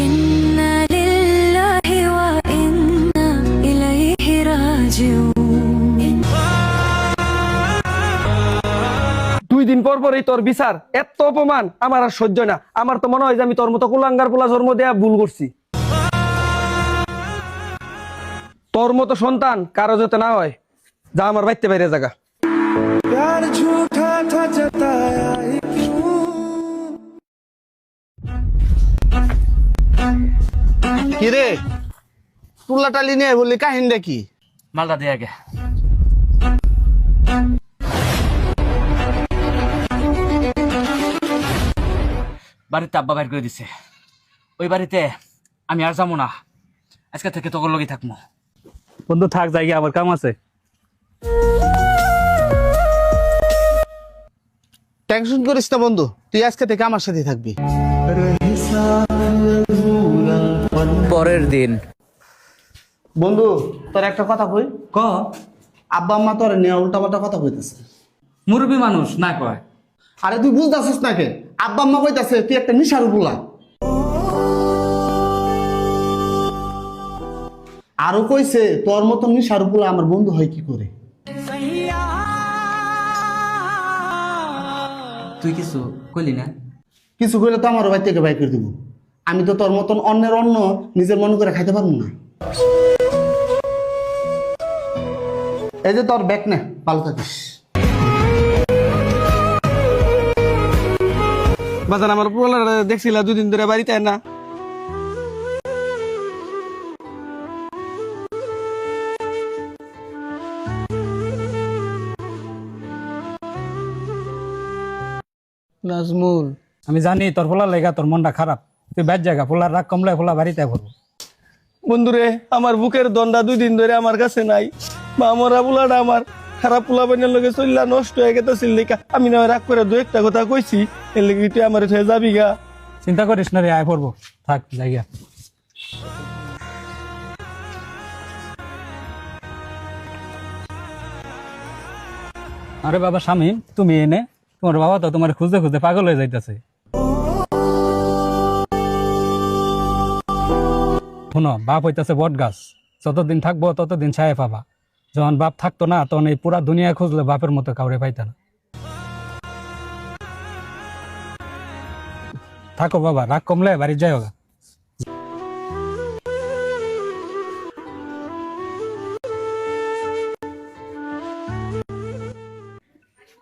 ইন্না লিল্লাহি ওয়া ইন্না ইলাইহি রাজিউন। 2 দিন পর পরই তোর বিচার, এত অপমান আমার আর সহ্য না। আমার তো মনে হয় যে আমি তোর মতো কুলাঙ্গার পোলা জন্ম দেয়া ভুল করছি। তোর মতো সন্তান কারো যাতে না হয়, যা আমার বাইতে বাইরে জায়গা। কিরে টুলা টালি নিয়ে বললি কাহিনীটা কি? মালটা দিয়ে আগে। বাড়িতে আব্বা বাইর করে দিছে, ওই বাড়িতে আমি আর যাবো না। আজকে থেকে তোর লগেই থাকবো। বন্ধু থাক, যাই আবার কাম আছে। টেনশন করিস না বন্ধু, তুই আজকে থেকে আমার সাথে থাকবি। পরের দিন। বন্ধু তোর একটা কথা কই। ক। আব্বা আম্মা তোর নিয়ে উল্টাপাল্টা কথা কইতেছে। মুরব্বী মানুষ না কয়। আরে তুই বুঝতেছিস না কে? আব্বা আম্মা কইতাছে তুই একটা নিশার বুলা। আরো কইছে তোর মতন নিশার বুলা আমার বন্ধু হয় কি করে। তুই কিছু কইলি না? কিছু কইলে তো আমার বাড়ি থেকে বাই করে দিব। আমি তো তোর মতন অন্যের অন্ন নিজের মন করে খাইতে পারবো না। এই যে তোর ব্যাগ নে, ভালো থাকিস। বাজান আমার পোলা দেখছিলা 2 দিন ধরে বাড়িতে না। নাজমুল আমি জানি তোর পোলার লেগা তোর মনটা খারাপ। তুই ব্যাট জায়গা, পোলার রাগ কমলে পোলা বাড়িতে করবো। বন্ধুরে, আমার বুকের দন্ডা 2 দিন ধরে আমার কাছে নাই। বা মরা পোলাটা আমার খারাপ পোলা বানের লগে চললা নষ্ট হয়ে গেছিল লেখা। আমি না রাগ করে 2-1টা কথা কইছি, এর লেগে তুই আমার হয়ে যাবি গা। চিন্তা করিস না রে, আয় পড়বো। থাক জায়গা। আরে বাবা শামীম, তুমি এনে, তোমার বাবা তো তোমার খুঁজতে খুঁজতে পাগল হয়ে যাইতেছে। শোনো, বাপ হইতেছে বট গাছ, যতদিন থাকবো ততদিন ছায়া পাবা। যখন বাপ থাকতো না, তখন এই পুরা দুনিয়া খুঁজলে বাপের মতো কাউরে পাইতা না। থাকো বাবা, রাগ কমলে বাড়ি যাই হোগা।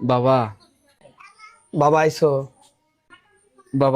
বাবা, বাবা আইসো। বাবা